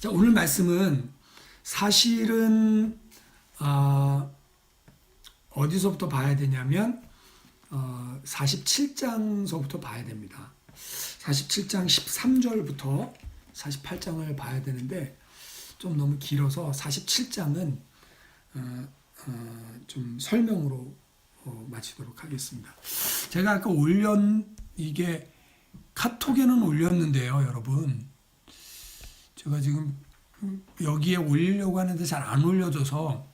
자, 오늘 말씀은 사실은 어디서부터 봐야 되냐면 47장서부터 봐야 됩니다. 47장 13절부터 48장을 봐야 되는데 좀 너무 길어서 47장은 좀 설명으로 마치도록 하겠습니다. 제가 아까 이게 카톡에는 올렸는데요, 여러분. 제가 지금 여기에 올리려고 하는데 잘 안 올려져서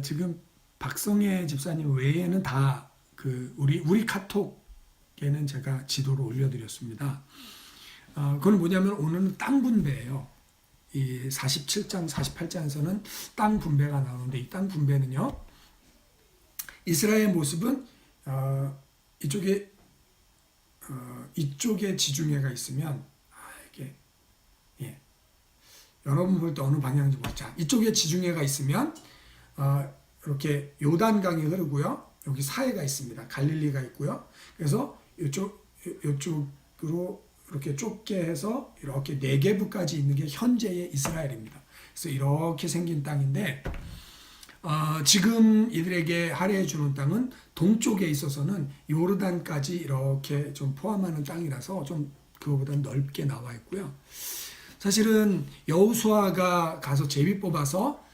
지금 박성혜 집사님 외에는 다 우리 카톡에는 제가 지도를 올려드렸습니다. 그건 뭐냐면 오늘은 땅 분배예요. 이 47장, 48장에서는 땅 분배가 나오는데 이 땅 분배는요, 이스라엘의 모습은 이쪽에 지중해가 있으면 여러분 볼 때 어느 방향인지 모르죠. 이쪽에 지중해가 있으면 이렇게 요단강이 흐르고요. 여기 사해가 있습니다. 갈릴리가 있고요. 그래서 이쪽으로 이렇게 좁게 해서 이렇게 네게브까지 있는 게 현재의 이스라엘입니다. 그래서 이렇게 생긴 땅인데 지금 이들에게 할애해 주는 땅은 동쪽에 있어서는 요르단까지 이렇게 좀 포함하는 땅이라서 좀 그거보다 넓게 나와 있고요. 사실은 여호수아가 가서 제비 뽑아서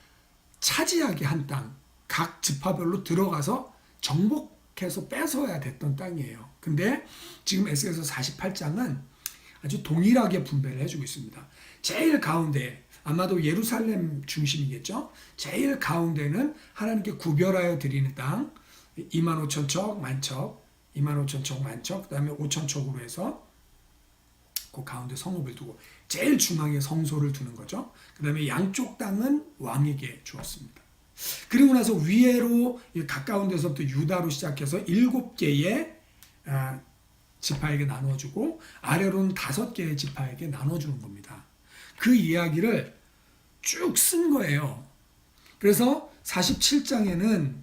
차지하게 한 땅, 각 지파별로 들어가서 정복해서 뺏어야 됐던 땅이에요. 근데 지금 에스겔서 48장은 아주 동일하게 분배를 해주고 있습니다. 제일 가운데, 아마도 예루살렘 중심이겠죠. 제일 가운데는 하나님께 구별하여 드리는 땅, 25,000척 만척, 25,000척 만척, 그 다음에 5,000척으로 해서 그 가운데 성읍을 두고 제일 중앙에 성소를 두는 거죠. 그 다음에 양쪽 땅은 왕에게 주었습니다. 그리고 나서 위에로 가까운 데서부터 유다로 시작해서 7개의 지파에게 나눠주고 아래로는 5개의 지파에게 나눠주는 겁니다. 그 이야기를 쭉 쓴 거예요. 그래서 47장에는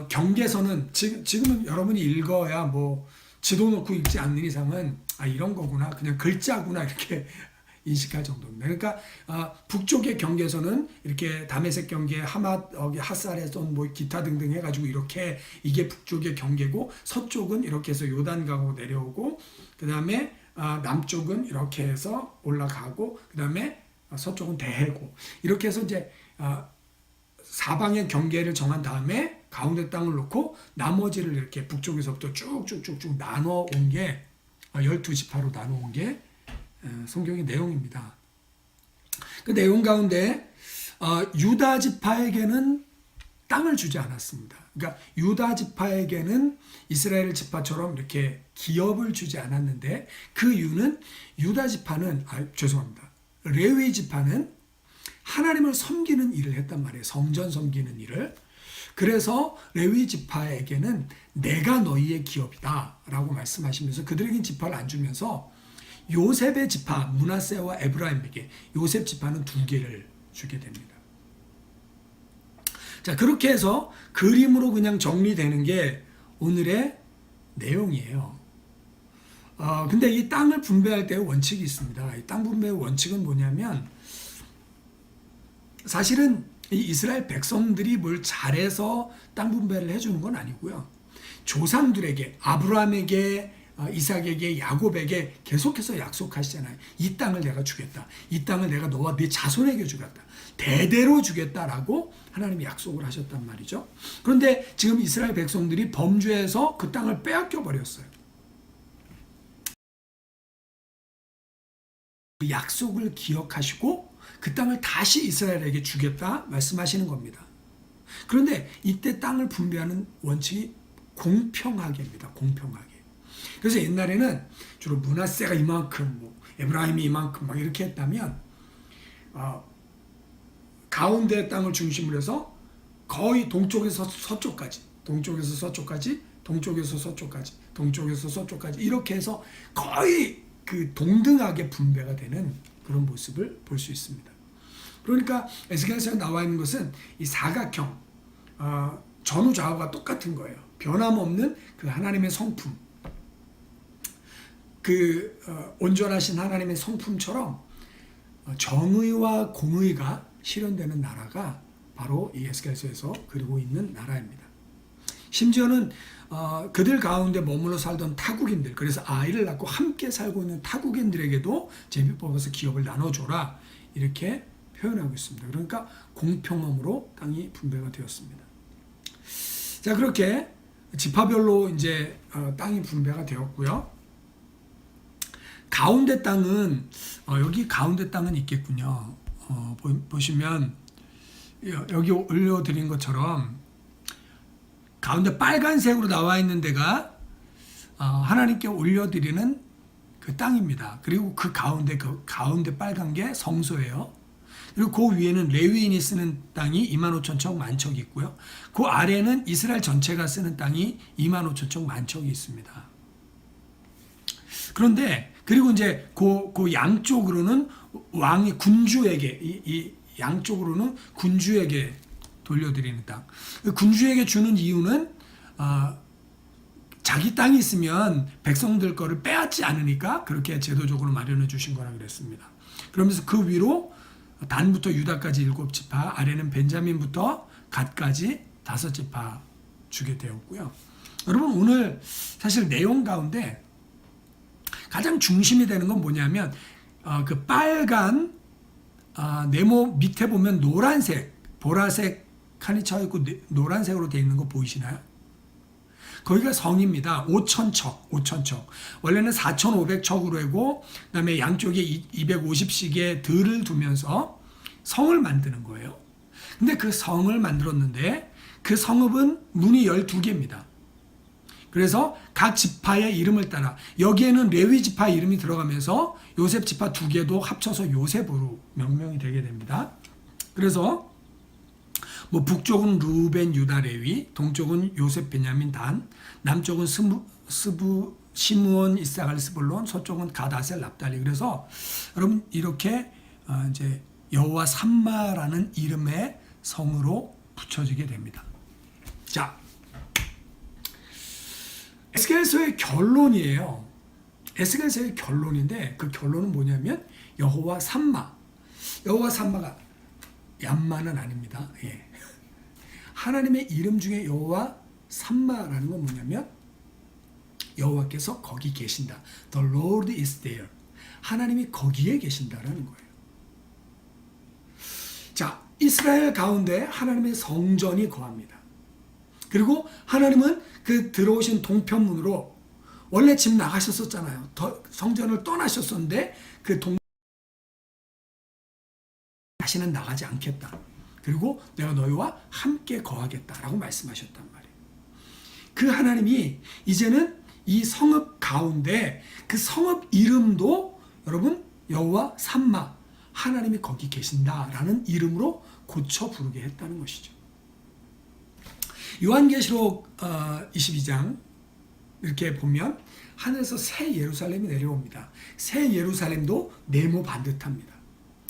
경계선은 지금은 여러분이 읽어야 뭐 지도 놓고 읽지 않는 이상은 이런 거구나, 그냥 글자구나 이렇게 인식할 정도입니다. 그러니까 북쪽의 경계선은 이렇게 다메섹 경계, 핫살에선 뭐 기타 등등 해가지고 이렇게 이게 북쪽의 경계고, 서쪽은 이렇게 해서 요단강으로 내려오고, 그 다음에 남쪽은 이렇게 해서 올라가고, 그 다음에 서쪽은 대해고, 이렇게 해서 이제 사방의 경계를 정한 다음에 가운데 땅을 놓고 나머지를 이렇게 북쪽에서부터 쭉쭉쭉쭉 나눠 온 게 12지파로 나눠 온 게 성경의 내용입니다. 그 내용 가운데 유다 지파에게는 땅을 주지 않았습니다. 그러니까 유다 지파에게는 이스라엘 지파처럼 이렇게 기업을 주지 않았는데, 그 이유는 유다 지파는 레위 지파는 하나님을 섬기는 일을 했단 말이에요. 성전 섬기는 일을. 그래서 레위 지파에게는 내가 너희의 기업이다 라고 말씀하시면서 그들에게 지파를 안 주면서 요셉의 지파 므낫세와 에브라임에게 요셉 지파는 2개를 주게 됩니다. 자, 그렇게 해서 그림으로 그냥 정리되는 게 오늘의 내용이에요. 근데 이 땅을 분배할 때의 원칙이 있습니다. 이 땅 분배의 원칙은 뭐냐면, 사실은 이 이스라엘 백성들이 뭘 잘해서 땅 분배를 해주는 건 아니고요. 조상들에게, 아브라함에게, 이삭에게, 야곱에게 계속해서 약속하시잖아요. 이 땅을 내가 주겠다. 이 땅을 내가 너와 네 자손에게 주겠다. 대대로 주겠다라고 하나님이 약속을 하셨단 말이죠. 그런데 지금 이스라엘 백성들이 범죄해서 그 땅을 빼앗겨 버렸어요. 그 약속을 기억하시고 그 땅을 다시 이스라엘에게 주겠다 말씀하시는 겁니다. 그런데 이때 땅을 분배하는 원칙이 공평하게입니다. 공평하게. 그래서 옛날에는 주로 므낫세가 이만큼, 에브라임이 이만큼 막 이렇게 했다면 가운데 땅을 중심으로 해서 거의 동쪽에서 서쪽까지, 동쪽에서 서쪽까지, 동쪽에서 서쪽까지, 동쪽에서 서쪽까지 이렇게 해서 거의 그 동등하게 분배가 되는 그런 모습을 볼 수 있습니다. 그러니까 에스겔서에 나와 있는 것은 이 사각형, 전후 좌우가 똑같은 거예요. 변함없는 그 하나님의 성품. 온전하신 하나님의 성품처럼 정의와 공의가 실현되는 나라가 바로 이 에스겔서에서 그리고 있는 나라입니다. 심지어는 그들 가운데 머물러 살던 타국인들, 그래서 아이를 낳고 함께 살고 있는 타국인들에게도 제비 뽑아서 기업을 나눠줘라, 이렇게 표현하고 있습니다. 그러니까 공평함으로 땅이 분배가 되었습니다. 자, 그렇게 지파별로 이제 땅이 분배가 되었고요. 가운데 땅은 여기 가운데 땅은 있겠군요. 보시면 여기 올려드린 것처럼 가운데 빨간색으로 나와 있는 데가 하나님께 올려드리는 그 땅입니다. 그리고 그 가운데 빨간 게 성소예요. 그리고 그 위에는 레위인이 쓰는 땅이 25,000척 만척이 있고요. 그 아래는 이스라엘 전체가 쓰는 땅이 25,000척 만척이 있습니다. 그런데 그리고 이제 그 양쪽으로는 왕이 군주에게 이 양쪽으로는 군주에게 돌려드리는 땅. 군주에게 주는 이유는 자기 땅이 있으면 백성들 거를 빼앗지 않으니까 그렇게 제도적으로 마련해 주신 거라 그랬습니다. 그러면서 그 위로 단부터 유다까지 7지파, 아래는 벤자민부터 갓까지 5지파 주게 되었고요. 여러분, 오늘 사실 내용 가운데 가장 중심이 되는 건 뭐냐면 그 빨간 네모 밑에 보면 노란색, 보라색 칸이 쳐 있고 노란색으로 되어 있는 거 보이시나요? 거기가 성입니다. 5,000척. 원래는 4,500척으로 하고 그다음에 양쪽에 250씩의 들을 두면서 성을 만드는 거예요. 근데 그 성을 만들었는데 그 성읍은 문이 12개입니다. 그래서 각 지파의 이름을 따라 여기에는 레위 지파 이름이 들어가면서 요셉 지파 2개도 합쳐서 요셉으로 명명이 되게 됩니다. 그래서 뭐 북쪽은 루벤, 유다, 레위, 동쪽은 요셉, 베냐민, 단, 남쪽은 시므온, 이사갈, 스불론, 서쪽은 갓, 아셀, 납달리. 그래서 여러분 이렇게 이제 여호와 삼마라는 이름의 성으로 붙여지게 됩니다. 자, 에스겔서의 결론이에요. 에스겔서의 결론인데 그 결론은 뭐냐면 여호와 삼마. 여호와 삼마가 얌마는 아닙니다. 예. 하나님의 이름 중에 여호와 삼마라는 건 뭐냐면 여호와께서 거기 계신다. The Lord is there. 하나님이 거기에 계신다라는 거예요. 자, 이스라엘 가운데 하나님의 성전이 거합니다. 그리고 하나님은 그 들어오신 동편문으로 원래 집 나가셨었잖아요. 성전을 떠나셨었는데 그 다시는 나가지 않겠다. 그리고 내가 너희와 함께 거하겠다라고 말씀하셨단 말이에요. 그 하나님이 이제는 이 성읍 가운데 그 성읍 이름도 여러분 여호와 삼마, 하나님이 거기 계신다라는 이름으로 고쳐 부르게 했다는 것이죠. 요한계시록 22장 이렇게 보면 하늘에서 새 예루살렘이 내려옵니다. 새 예루살렘도 네모 반듯합니다.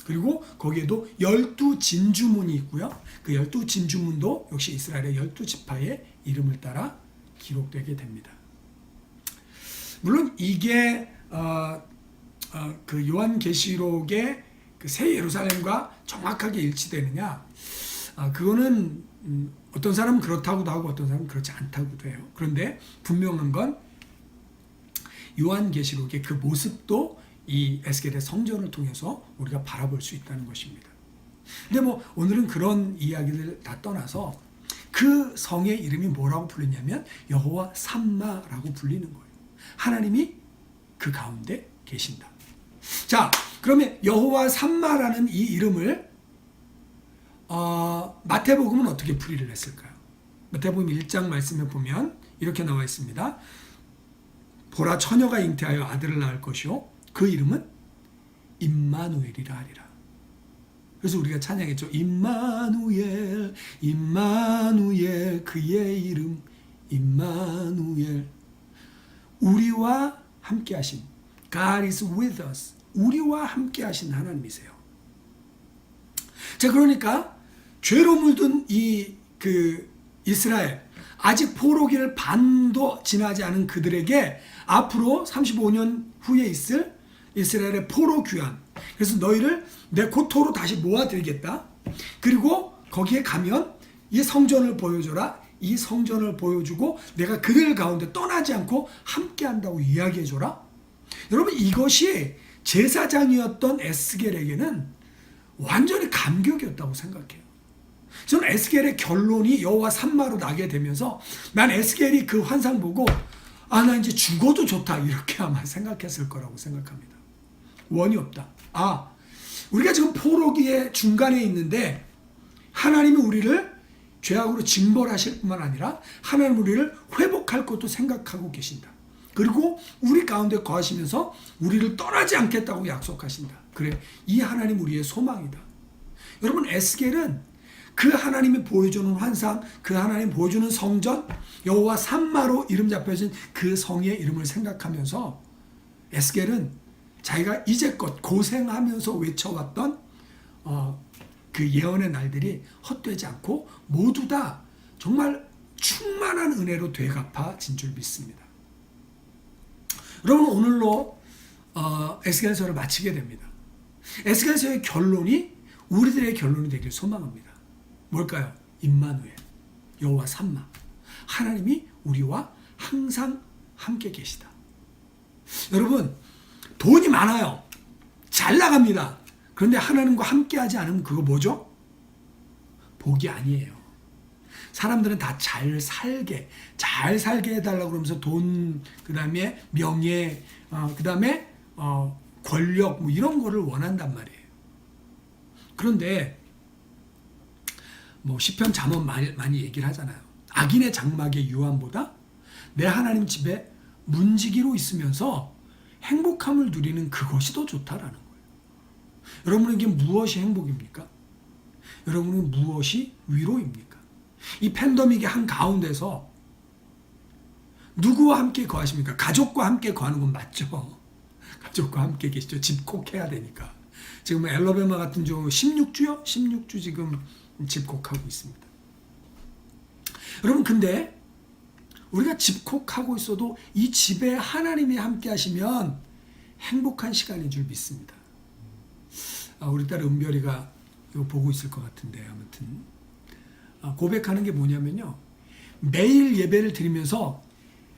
그리고 거기에도 12진주문이 있고요. 그 12진주문도 역시 이스라엘의 12지파의 이름을 따라 기록되게 됩니다. 물론 이게 그 요한계시록의 그 새 예루살렘과 정확하게 일치되느냐, 그거는 어떤 사람은 그렇다고도 하고 어떤 사람은 그렇지 않다고도 해요. 그런데 분명한 건 요한계시록의 그 모습도 이 에스겔의 성전을 통해서 우리가 바라볼 수 있다는 것입니다. 근데 뭐 오늘은 그런 이야기를 다 떠나서 그 성의 이름이 뭐라고 불리냐면 여호와 삼마라고 불리는 거예요. 하나님이 그 가운데 계신다. 자, 그러면 여호와 삼마라는 이 이름을 마태복음은 어떻게 풀이를 했을까요? 마태복음 1장 말씀에 보면 이렇게 나와 있습니다. 보라, 처녀가 잉태하여 아들을 낳을 것이요 그 이름은 임마누엘이라 하리라. 그래서 우리가 찬양했죠. 임마누엘, 임마누엘, 그의 이름 임마누엘. 우리와 함께 하신, God is with us. 우리와 함께 하신 하나님이세요. 자, 그러니까 죄로 물든 이스라엘, 아직 포로기를 반도 지나지 않은 그들에게 앞으로 35년 후에 있을 이스라엘의 포로 귀환. 그래서 너희를 내 고토로 다시 모아드리겠다. 그리고 거기에 가면 이 성전을 보여줘라. 이 성전을 보여주고 내가 그들 가운데 떠나지 않고 함께한다고 이야기해줘라. 여러분, 이것이 제사장이었던 에스겔에게는 완전히 감격이었다고 생각해요. 저는 에스겔의 결론이 여호와 산마로 나게 되면서 난 에스겔이 그 환상 보고 나 이제 죽어도 좋다 이렇게 아마 생각했을 거라고 생각합니다. 원이 없다. 우리가 지금 포로기의 중간에 있는데 하나님이 우리를 죄악으로 징벌하실 뿐만 아니라 하나님 우리를 회복할 것도 생각하고 계신다. 그리고 우리 가운데 거하시면서 우리를 떠나지 않겠다고 약속하신다. 그래, 이 하나님 우리의 소망이다. 여러분, 에스겔은 그 하나님이 보여주는 환상, 그 하나님 보여주는 성전, 여호와 산마로 이름 잡혀진 그 성의 이름을 생각하면서 에스겔은 자기가 이제껏 고생하면서 외쳐왔던 그 예언의 날들이 헛되지 않고 모두 다 정말 충만한 은혜로 되갚아진 줄 믿습니다. 여러분, 오늘로 에스겔서를 마치게 됩니다. 에스겔서의 결론이 우리들의 결론이 되길 소망합니다. 뭘까요? 임마누엘, 여호와 삼마, 하나님이 우리와 항상 함께 계시다. 여러분, 돈이 많아요. 잘 나갑니다. 그런데 하나님과 함께하지 않으면 그거 뭐죠? 복이 아니에요. 사람들은 다 잘 살게 해달라고 그러면서 돈, 그 다음에 명예, 그 다음에 권력, 뭐 이런 거를 원한단 말이에요. 그런데 뭐 시편 잠언 많이 얘기를 하잖아요. 악인의 장막의 유한보다 내 하나님 집에 문지기로 있으면서 행복함을 누리는 그것이 더 좋다라는 거예요. 여러분에게 무엇이 행복입니까? 여러분에게 무엇이 위로입니까? 이 팬데믹의 한가운데서 누구와 함께 거하십니까? 가족과 함께 거하는 건 맞죠. 가족과 함께 계시죠. 집콕해야 되니까. 지금 엘러베마 같은 주 16주요? 16주 지금 집콕하고 있습니다. 여러분, 근데 우리가 집콕하고 있어도 이 집에 하나님이 함께 하시면 행복한 시간인 줄 믿습니다. 우리 딸 은별이가 이거 보고 있을 것 같은데, 아무튼 고백하는 게 뭐냐면요, 매일 예배를 드리면서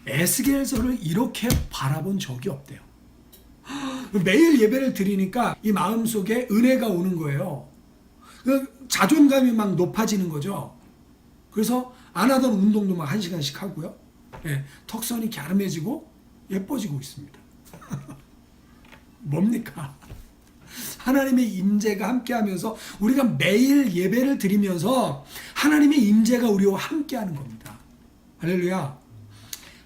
에스겔서를 이렇게 바라본 적이 없대요. 매일 예배를 드리니까 이 마음속에 은혜가 오는 거예요. 자존감이 막 높아지는 거죠. 그래서 안 하던 운동도 막 1시간씩 하고요. 턱선이 갸름해지고 예뻐지고 있습니다. 뭡니까? 하나님의 임재가 함께하면서 우리가 매일 예배를 드리면서 하나님의 임재가 우리와 함께하는 겁니다. 할렐루야.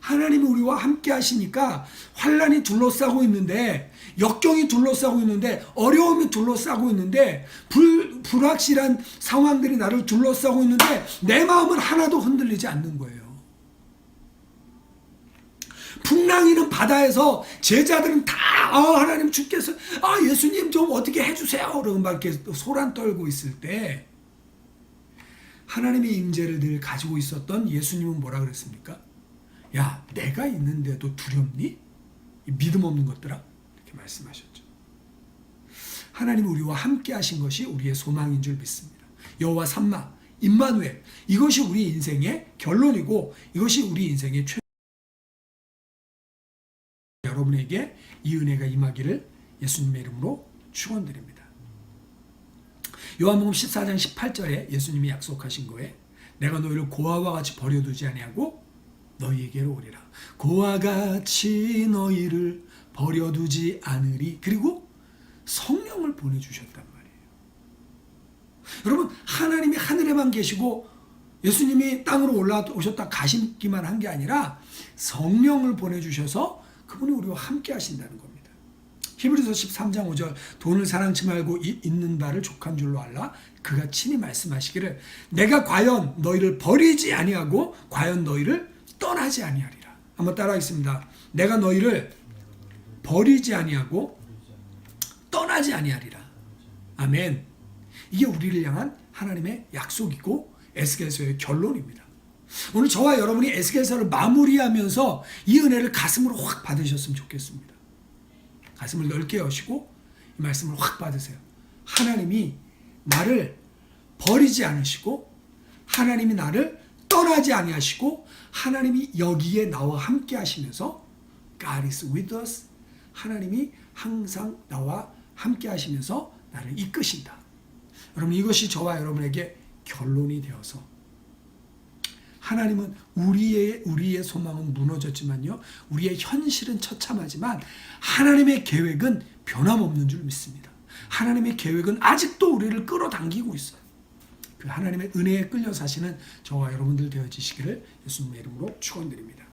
하나님이 우리와 함께 하시니까 환난이 둘러싸고 있는데, 역경이 둘러싸고 있는데, 어려움이 둘러싸고 있는데, 불확실한 상황들이 나를 둘러싸고 있는데 내 마음은 하나도 흔들리지 않는 거예요. 풍랑이는 바다에서 제자들은 다 하나님 주께서 예수님 좀 어떻게 해주세요 그러고 막 이렇게 소란 떨고 있을 때 하나님의 임재를 늘 가지고 있었던 예수님은 뭐라 그랬습니까? 야, 내가 있는데도 두렵니? 믿음 없는 것들아, 이렇게 말씀하셨죠. 하나님이 우리와 함께 하신 것이 우리의 소망인 줄 믿습니다. 여호와 삼마, 임마누엘, 이것이 우리 인생의 결론이고 이것이 우리 인생의 여러분에게 이 은혜가 임하기를 예수님의 이름으로 축원드립니다. 요한복음 14장 18절에 예수님이 약속하신 거에 내가 너희를 고아와 같이 버려두지 아니하고 너희에게로 오리라. 고아와 같이 너희를 버려두지 않으리. 그리고 성령을 보내주셨단 말이에요. 여러분, 하나님이 하늘에만 계시고 예수님이 땅으로 올라오셨다 가시기만 한 게 아니라 성령을 보내주셔서 그분이 우리와 함께 하신다는 겁니다. 히브리서 13장 5절 돈을 사랑치 말고 있는 바를 족한 줄로 알라. 그가 친히 말씀하시기를 내가 과연 너희를 버리지 아니하고 과연 너희를 떠나지 아니하리라. 한번 따라하겠습니다. 내가 너희를 버리지 아니하고 떠나지 아니하리라. 아멘. 이게 우리를 향한 하나님의 약속이고 에스겔서의 결론입니다. 오늘 저와 여러분이 에스겔서를 마무리하면서 이 은혜를 가슴으로 확 받으셨으면 좋겠습니다. 가슴을 넓게 여시고 이 말씀을 확 받으세요. 하나님이 나를 버리지 않으시고 하나님이 나를 떠나지 아니하시고 하나님이 여기에 나와 함께 하시면서 God is with us. 하나님이 항상 나와 함께 하시면서 나를 이끄신다. 여러분 이것이 저와 여러분에게 결론이 되어서 하나님은 우리의 소망은 무너졌지만요. 우리의 현실은 처참하지만 하나님의 계획은 변함없는 줄 믿습니다. 하나님의 계획은 아직도 우리를 끌어당기고 있어요. 그 하나님의 은혜에 끌려 사시는 저와 여러분들 되어지시기를 예수님의 이름으로 축원드립니다.